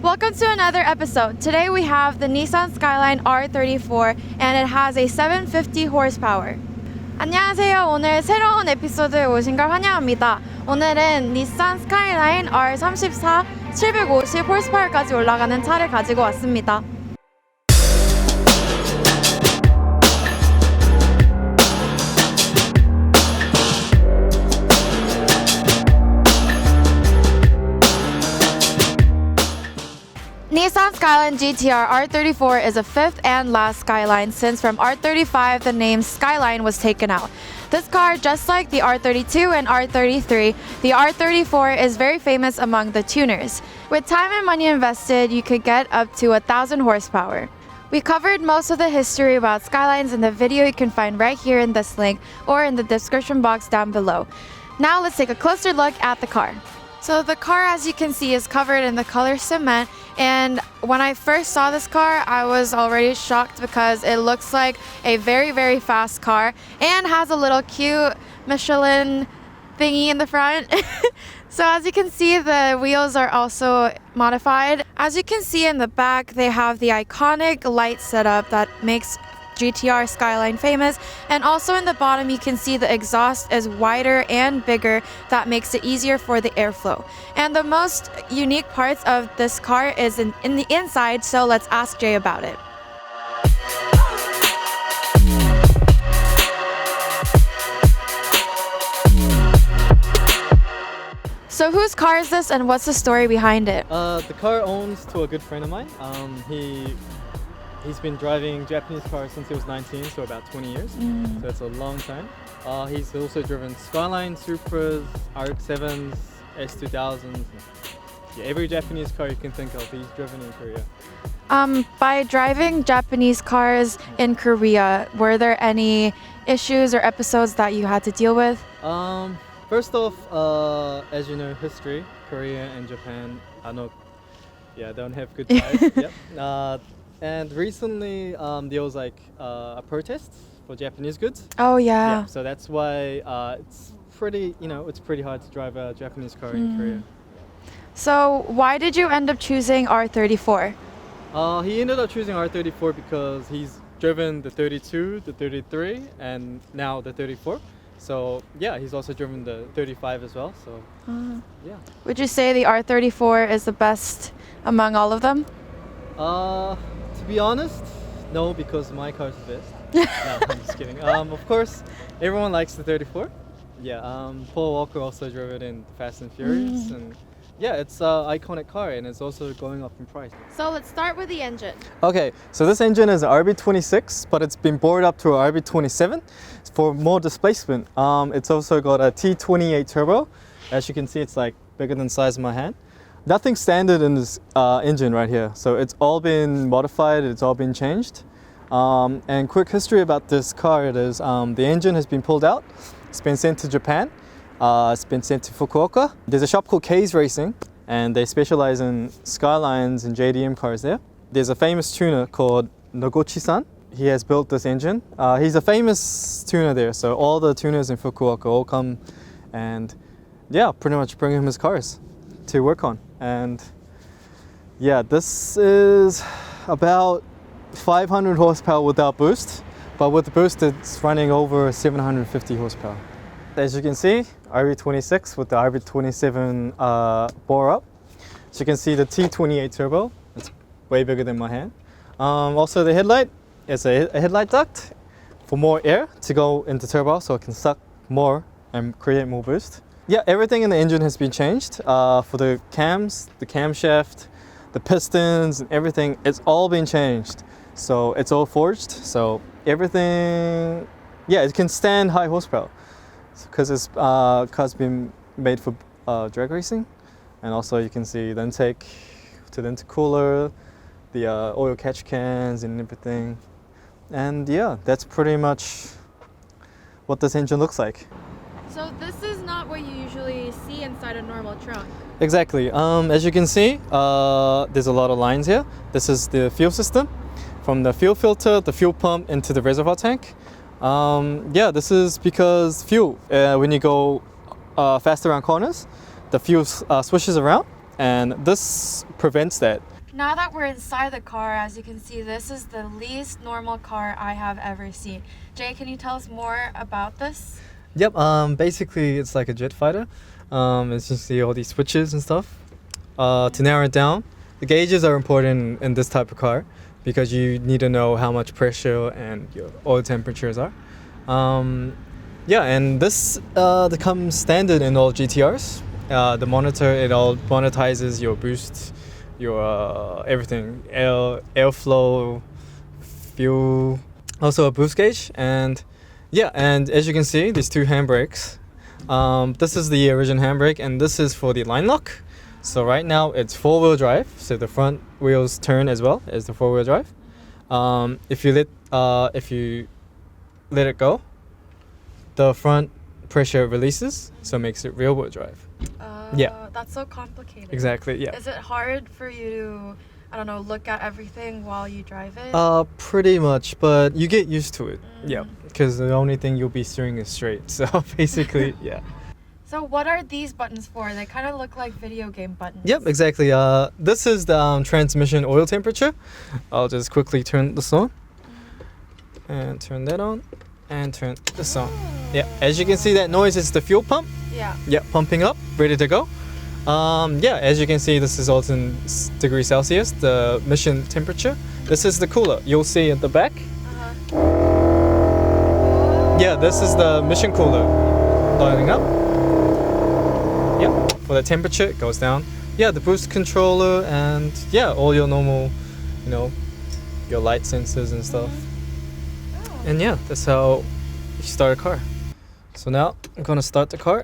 Welcome to another episode. Today we have the Nissan Skyline R34 and it has a 750 horsepower. 안녕하세요. 오늘 새로운 에피소드에 오신 걸 환영합니다. 오늘은 닛산 스카이라인 R34 750 horsepower까지 올라가는 차를 가지고 왔습니다. Nissan Skyline GTR R34 is a fifth and last Skyline since from R35 the name Skyline was taken out. This car, just like the R32 and R33, the R34 is very famous among the tuners. With time and money invested, you could get up to 1,000 horsepower. We covered most of the history about Skylines in the video you can find right here in this link or in the description box down below. Now let's take a closer look at the car. So the car, as you can see, is covered in the color cement, and when I first saw this car, I was already shocked because it looks like a very, very fast car and has a little cute Michelin thingy in the front. So as you can see, the wheels are also modified. As you can see in the back, they have the iconic light setup that makes GTR Skyline famous, and also in the bottom you can see the exhaust is wider and bigger. That makes it easier for the airflow. And the most unique parts of this car is in the inside, so let's ask Jay about it. So whose car is this and what's the story behind it? The car owns to a good friend of mine. He's been driving Japanese cars since he was 19, so about 20 years. So that's a long time. He's also driven Skyline, Supras, RX-7s, S2000s. Yeah, every Japanese car you can think of, he's driven in Korea. By driving Japanese cars in Korea, were there any issues or episodes that you had to deal with? First off, as you know, history, Korea and Japan, don't have good ties. Yep. And recently, there was like a protest for Japanese goods. Oh yeah. So that's why it's pretty hard to drive a Japanese car in Korea. So why did you end up choosing R34? He ended up choosing R34 because he's driven the 32, the 33, and now the 34. So yeah, he's also driven the 35 as well. So yeah. Would you say the R34 is the best among all of them? To be honest, no, because my car's the best. No, I'm just kidding. Of course, everyone likes the 34. Yeah, Paul Walker also drove it in Fast and Furious, and yeah, it's an iconic car, and it's also going up in price. So let's start with the engine. Okay, so this engine is an RB26, but it's been bored up to an RB27 for more displacement. It's also got a T28 turbo. As you can see, it's like bigger than the size of my hand. Nothing standard in this engine right here, so it's all been modified, it's all been changed. And quick history about this car, it is the engine has been pulled out, it's been sent to Japan, it's been sent to Fukuoka. There's a shop called K's Racing, and they specialize in Skylines and JDM cars there. There's a famous tuner called Noguchi-san. He has built this engine. He's a famous tuner there, so all the tuners in Fukuoka all come and pretty much bring him his cars to work on. And yeah, this is about 500 horsepower without boost, but with the boost it's running over 750 horsepower. As you can see, RB26 with the RB27 bore up. So you can see the T28 turbo, it's way bigger than my hand. Also the headlight is a headlight duct for more air to go into turbo so it can suck more and create more boost. Yeah, everything in the engine has been changed. For the cams, the camshaft, the pistons, and everything, it's all been changed. So it's all forged. So everything, it can stand high horsepower because this car's been made for drag racing. And also you can see the intake to the intercooler, the oil catch cans and everything. And yeah, that's pretty much what this engine looks like. So this is not what you usually see inside a normal trunk. Exactly. As you can see, there's a lot of lines here. This is the fuel system. From the fuel filter, the fuel pump into the reservoir tank. This is because fuel, when you go fast around corners, the fuel swishes around, and this prevents that. Now that we're inside the car, as you can see, this is the least normal car I have ever seen. Jay, can you tell us more about this? Yep, basically it's like a jet fighter. As you see all these switches and stuff. To narrow it down, the gauges are important in this type of car because you need to know how much pressure and your oil temperatures are. Yeah, and this comes standard in all GTRs. The monitor, it all monetizes your boost, your everything, airflow, fuel, also a boost gauge, and yeah, and as you can see, these two handbrakes. This is the original handbrake, and this is for the line lock. So right now it's four-wheel drive, so the front wheels turn as well as the four-wheel drive. If you let it go, the front pressure releases, so it makes it rear-wheel drive. Yeah. That's so complicated. Exactly, yeah. Is it hard for you to, I don't know, look at everything while you drive it? Pretty much, but you get used to it. Yeah, because the only thing you'll be steering is straight. So basically, yeah. So what are these buttons for? They kind of look like video game buttons. Yep, exactly. This is the transmission oil temperature. I'll just quickly turn this on and turn that on and turn this on. Yeah, as you can see, that noise is the fuel pump. Yeah. Yeah, pumping up, ready to go. Yeah, as you can see, this is also in degrees Celsius, the mission temperature. This is the cooler. You'll see at the back. Yeah, this is the mission cooler lighting up. Yep, for the temperature, it goes down. Yeah, the boost controller and yeah, all your normal, you know, your light sensors and stuff. And yeah, that's how you start a car. So now I'm gonna start the car.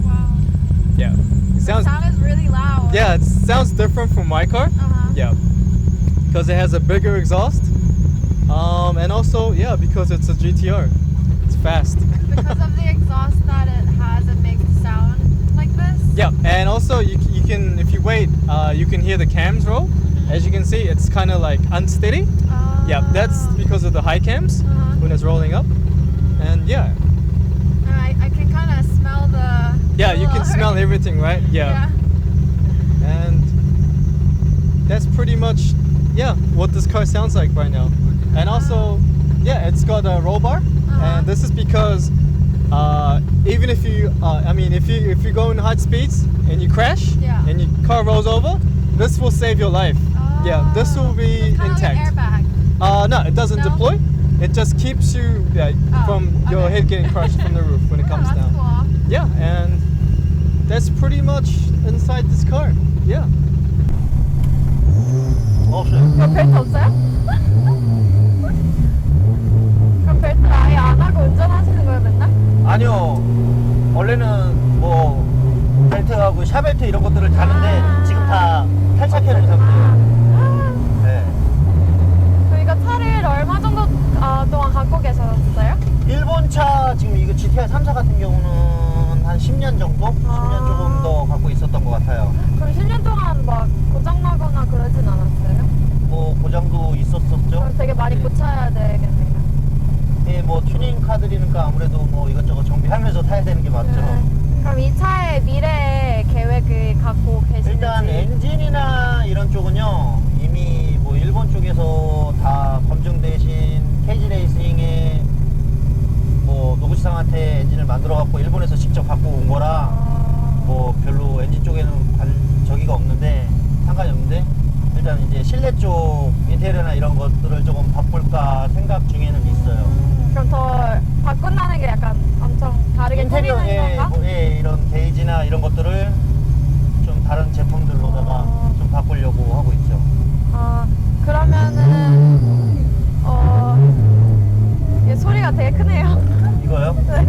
Wow. Yeah, it sounds. The sound is really loud. Yeah, it sounds different from my car. Yeah, because it has a bigger exhaust. And also, yeah, because it's a GTR, it's fast. Because of the exhaust that it has, it makes the sound like this. Yeah, and also you can, if you wait, you can hear the cams roll. As you can see, it's kind of like unsteady. Yeah, that's because of the high cams when it's rolling up. And yeah. I can kind of smell the... Yeah, you can smell everything, right? Yeah. And that's pretty much, yeah, what this car sounds like right now. And also, yeah, it's got a roll bar. And this is because even if you, if you go in high speeds and you crash and your car rolls over, this will save your life. Yeah, this will be intact. Like an airbag. No, it doesn't deploy. It just keeps you from your head getting crushed from the roof when it comes down. Cool. Yeah, and that's pretty much inside this car. Yeah. 그럼 벨트 없어요? 그럼 벨트를 아예 안 하고 운전하시는 거예요, 맨날? 아니요. 원래는 뭐 벨트하고 샤벨트 이런 것들을 다는데 지금 다 탈착해놓은 상태예요. 네. 저희가 차를 얼마 정도 동안 갖고 계셨어요? 일본 차 지금 이거 GTR 3사 같은 경우는 한 10년 정도? 10년 조금 더 갖고 있었던 것 같아요. 그럼 10년 동안 막 고장나거나 그러진 않았어요? 뭐 고장도 있었었죠. 그럼 되게 많이 고쳐야 되겠네요. 예, 뭐 튜닝 카드리니까 아무래도 뭐 이것저것 정비하면서 타야 되는 게 맞죠. 그럼 이 차의 미래 계획을 갖고 계시는지? 일단 엔진이나 이런 쪽은요 이미 뭐 일본 쪽에서 다 검증되신 케이지 레이싱의 뭐 노부시상한테 엔진을 만들어 갖고 일본에서 직접 갖고 온 거라 뭐 별로 엔진 쪽에는 저기가 없는데 상관이 없는데 일단 이제 실내 쪽 인테리어나 이런 것들을 조금 바꿀까 생각 중에는 있어요. 그럼 더 바꾼다는 게 약간 엄청 다르게 인테리어에 건가? 뭐, 이런 게이지나 이런 것들을 좀 다른 제품들로다가 좀 바꾸려고 하고 있죠. 그러면은 얘 소리가 되게 크네요. 이거요? 네.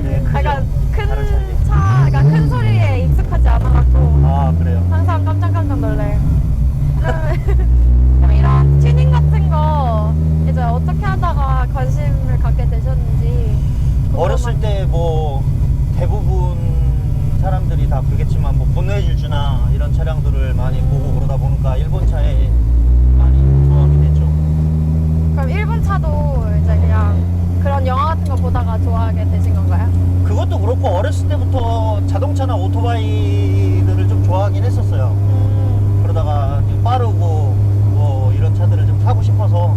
네, 크죠. 약간 다른 차이지. 그러니까 큰 소리에 익숙하지 않아갖고 아, 그래요? 항상 깜짝깜짝 놀래요. 그럼 이런 튜닝 같은 거 이제 어떻게 하다가 관심을 갖게 되셨는지 어렸을 때 뭐 대부분 사람들이 다 그러겠지만 뭐 분노해질주나 이런 차량들을 많이 보고 그러다 보니까 일본 차에 많이 좋아하게 됐죠. 그럼 일본 차도 이제 그냥 그런 영화 같은 거 보다가 좋아하게 되신 건가요? 그거 그것도 그렇고 어렸을 때부터 자동차나 오토바이들을 좀 좋아하긴 했었어요. 그러다가 좀 빠르고 뭐 이런 차들을 좀 타고 싶어서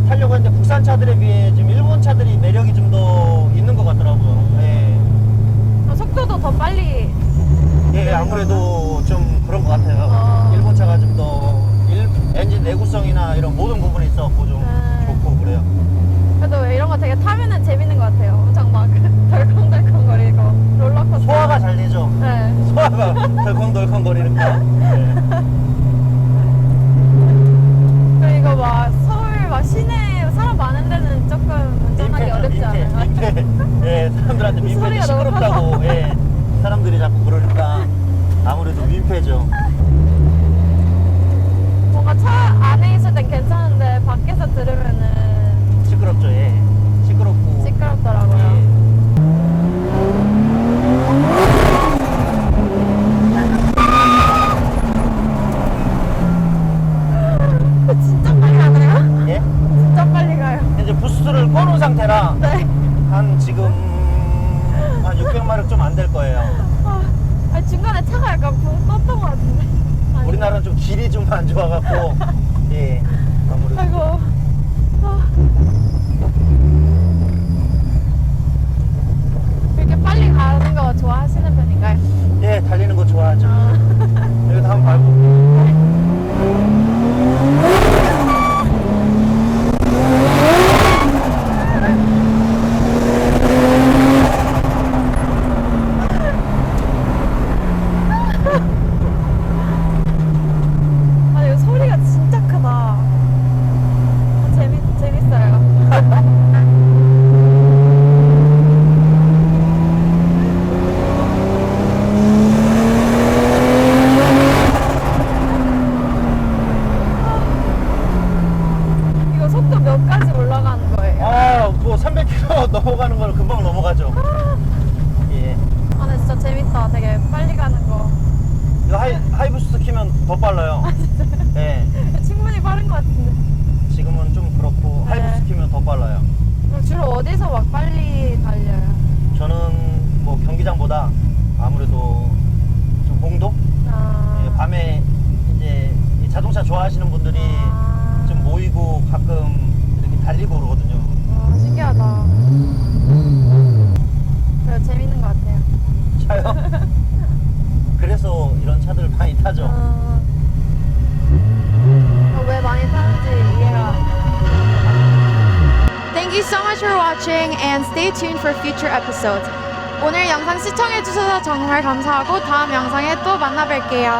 타려고 했는데 국산 차들에 비해 지금 일본 차들이 매력이 좀 더 있는 것 같더라고요. 예. 속도도 더 빨리. 예, 아무래도 좀 그런 것 같아요. 일본 차가 좀 더 엔진 내구성이나 이런 모든 부분에 있어서 좀 좋고 그래요. 그래도 이런 거 되게 타면은 재밌는 것 같아요. 엄청 막 덜컹덜컹거리고 롤러코스터. 소화가 잘 되죠. 네. 소화가 덜컹덜컹거리니까. 네. 그리고 막 서울 막 시내 사람 많은 데는 조금 운전하기 어렵지 않아요? 민폐. 예, 사람들한테 민폐지 소리가 너무 시끄럽다고. 예, 사람들이 자꾸 그러니까 아무래도 민폐죠. 뭔가 차 안에 있을 땐 괜찮은데 밖에서 들으면은 시끄럽죠. 예, 시끄럽고. 시끄럽더라고요. 진짜 빨리 가나요? 예, 진짜 빨리 가요. 이제 부스를 꺼놓은 상태라 네. 한 지금 한 600마력 좀 안 될 거예요. 아니, 중간에 차가 약간 붕 떴던 것 같은데. 아니. 우리나라는 좀 길이 좀 안 좋아갖고 예, 아무래도. 아이고. 이렇게 빨리 가는 거 좋아하시는 편인가요? 예, 달리는 거 좋아하죠. 여기도 한번 밟고. 아, 이거 소리가 진짜 크다. 재밌어요. 이거 속도 몇까지 올라가는 거예요? 아, 뭐 300km 넘어가는 걸 금방 넘어가죠. 예. 아, 근데 진짜 재밌다. 되게 빨리 가는 거. 이거 하이부스트 키면 더 빨라요. 예. 충분히 빠른 것 같은데. 지금은 좀 그렇고 네. 하이부스트 키면 더 빨라요. 그럼 주로 어디서 막 빨리 달려요? 저는 뭐 경기장보다 아무래도 좀 공도? 예, 밤에 이제 이 자동차 좋아하시는 분들이 좀 모이고 가끔 이렇게 달리고 그러거든요. 와, 신기하다. 그래도 재밌는 것 같아요. 차요? 그래서 이런 차들 많이 타죠. 왜 많이 타는지 이해가. Thank you so much for watching and stay tuned for future episodes. 오늘 영상 시청해주셔서 정말 감사하고 다음 영상에 또 만나뵐게요.